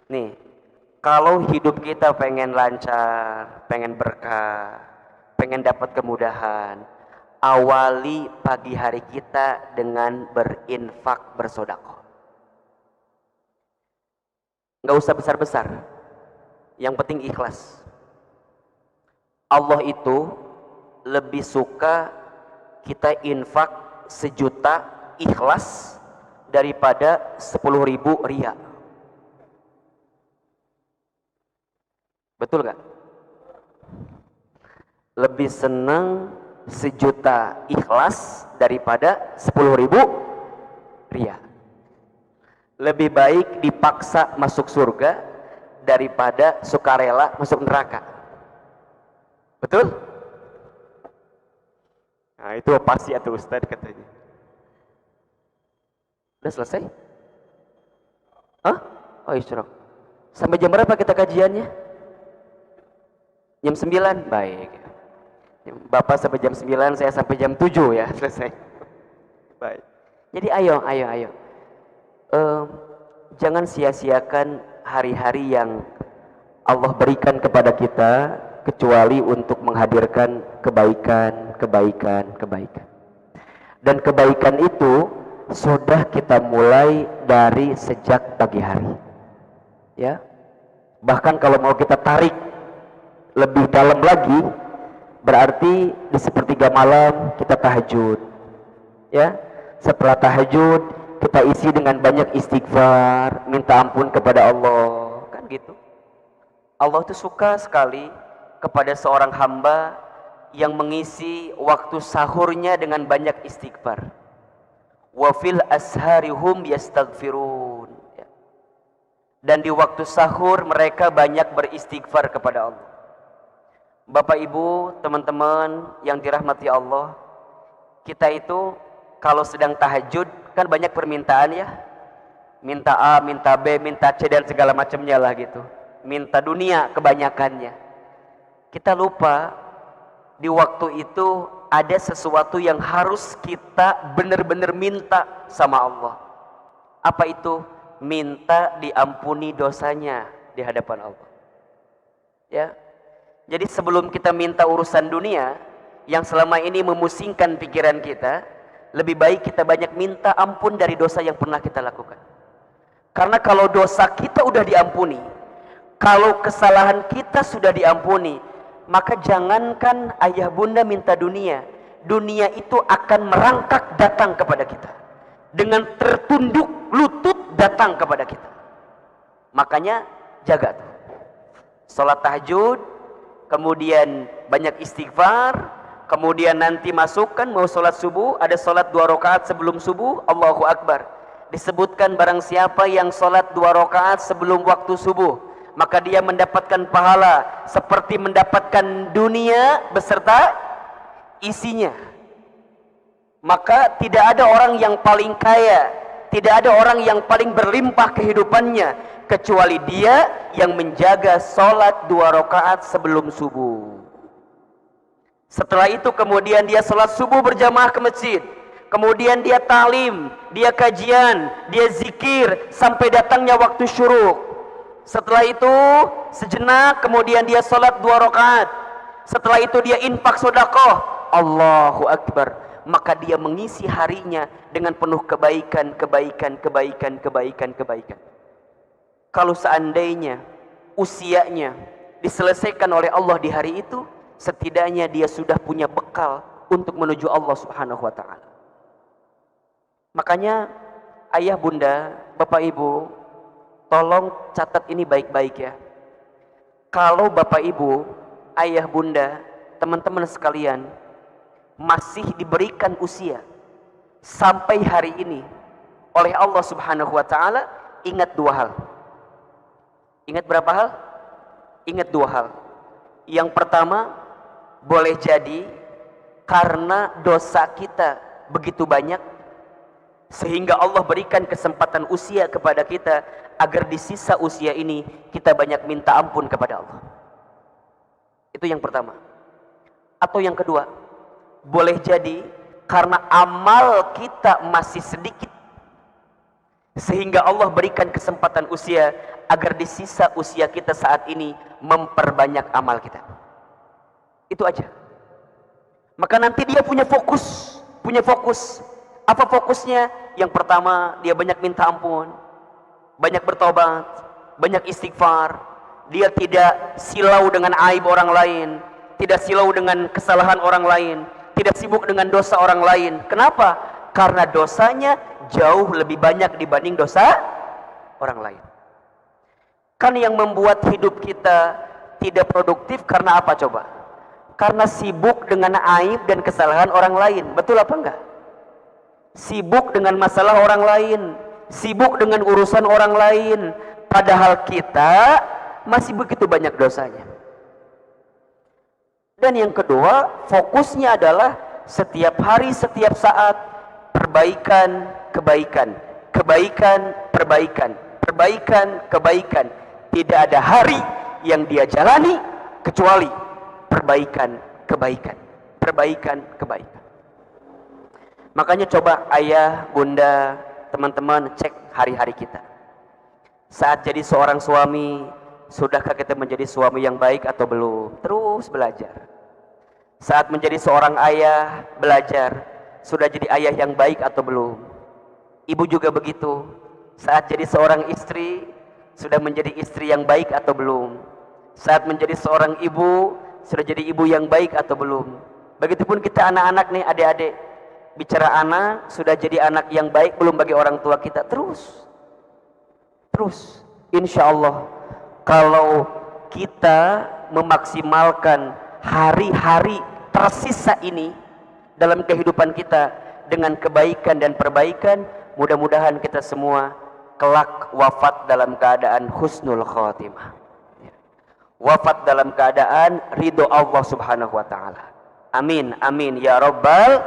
Nih, kalau hidup kita pengen lancar, pengen berkah, pengen dapat kemudahan, awali pagi hari kita dengan berinfak, bersodakoh. Nggak usah besar-besar, yang penting ikhlas. Allah itu lebih suka kita infak 1 juta ikhlas daripada 10.000 ria. Betul gak? Lebih senang 1 juta ikhlas daripada 10.000 ria. Lebih baik dipaksa masuk surga daripada sukarela masuk neraka. Betul? Nah itu pasti atau Ustaz katanya. Udah selesai? Hah? Oh isyrok. Sampai jam berapa kita kajiannya? Jam 9? Baik. Bapak sampai jam 9, saya sampai jam 7 ya, selesai. Baik. Jadi ayo. Jangan sia-siakan hari-hari yang Allah berikan kepada kita, kecuali untuk menghadirkan kebaikan. Dan kebaikan itu sudah kita mulai dari sejak pagi hari. Ya. Bahkan kalau mau kita tarik lebih dalam lagi, berarti di sepertiga malam kita tahajud. Ya. Setelah tahajud kita isi dengan banyak istighfar, minta ampun kepada Allah, kan gitu. Allah itu suka sekali kepada seorang hamba yang mengisi waktu sahurnya dengan banyak istighfar. Wa fil asharihum yastaghfirun. Dan di waktu sahur mereka banyak beristighfar kepada Allah. Bapak Ibu, teman-teman yang dirahmati Allah, kita itu kalau sedang tahajud kan banyak permintaan ya. Minta A, minta B, minta C dan segala macamnya lah gitu. Minta dunia kebanyakannya. Kita lupa di waktu itu ada sesuatu yang harus kita benar-benar minta sama Allah. Apa itu? Minta diampuni dosanya di hadapan Allah. Ya. Jadi sebelum kita minta urusan dunia yang selama ini memusingkan pikiran kita, lebih baik kita banyak minta ampun dari dosa yang pernah kita lakukan. Karena kalau dosa kita udah diampuni, kalau kesalahan kita sudah diampuni, maka jangankan ayah bunda minta dunia, dunia itu akan merangkak datang kepada kita. Dengan tertunduk lutut datang kepada kita. Makanya jaga tuh. Salat tahajud, kemudian banyak istighfar, kemudian nanti masukkan mau salat subuh, ada salat 2 rakaat sebelum subuh, Allahu Akbar. Disebutkan barang siapa yang salat 2 rakaat sebelum waktu subuh, maka dia mendapatkan pahala seperti mendapatkan dunia beserta isinya. Maka tidak ada orang yang paling kaya, tidak ada orang yang paling berlimpah kehidupannya kecuali dia yang menjaga sholat 2 rakaat sebelum subuh. Setelah itu kemudian dia sholat subuh berjamaah ke masjid, kemudian dia talim, dia kajian, dia zikir sampai datangnya waktu syuruk. Setelah itu sejenak kemudian dia sholat 2 rakaat. Setelah itu dia infak sedekah, Allahu Akbar. Maka dia mengisi harinya dengan penuh kebaikan. Kalau seandainya usianya diselesaikan oleh Allah di hari itu, setidaknya dia sudah punya bekal untuk menuju Allah Subhanahu wa ta'ala. Makanya ayah bunda, bapak ibu, tolong catat ini baik-baik ya. Kalau bapak ibu, ayah bunda, teman-teman sekalian masih diberikan usia sampai hari ini oleh Allah Subhanahu wa ta'ala, ingat 2 hal. Ingat berapa hal? Ingat 2 hal. Yang pertama, boleh jadi karena dosa kita begitu banyak sehingga Allah berikan kesempatan usia kepada kita agar di sisa usia ini kita banyak minta ampun kepada Allah. Itu yang pertama. Atau yang kedua, boleh jadi karena amal kita masih sedikit sehingga Allah berikan kesempatan usia agar di sisa usia kita saat ini memperbanyak amal kita. Itu aja. Maka nanti dia punya fokus. Apa fokusnya? Yang pertama, dia banyak minta ampun, banyak bertobat, banyak istighfar. Dia tidak silau dengan aib orang lain, tidak silau dengan kesalahan orang lain, tidak sibuk dengan dosa orang lain. Kenapa? Karena dosanya jauh lebih banyak dibanding dosa orang lain. Kan yang membuat hidup kita tidak produktif karena apa coba? Karena sibuk dengan aib dan kesalahan orang lain. Betul apa enggak? Sibuk dengan masalah orang lain, sibuk dengan urusan orang lain, padahal kita masih begitu banyak dosanya. Dan yang kedua, fokusnya adalah setiap hari, setiap saat perbaikan, kebaikan, kebaikan. Tidak ada hari yang dia jalani kecuali perbaikan, kebaikan. Makanya coba ayah, bunda, teman-teman cek hari-hari kita. Saat jadi seorang suami, sudahkah kita menjadi suami yang baik atau belum? Terus belajar. Saat menjadi seorang ayah, belajar. Sudah jadi ayah yang baik atau belum? Ibu juga begitu. Saat jadi seorang istri, sudah menjadi istri yang baik atau belum? Saat menjadi seorang ibu, sudah jadi ibu yang baik atau belum? Begitupun kita anak-anak nih, adik-adik. Bicara anak, sudah jadi anak yang baik belum bagi orang tua kita? Terus. Insya Allah, kalau kita memaksimalkan hari-hari tersisa ini dalam kehidupan kita dengan kebaikan dan perbaikan, mudah-mudahan kita semua kelak wafat dalam keadaan husnul khatimah, wafat dalam keadaan ridho Allah subhanahu wa ta'ala. Amin, amin ya rabbal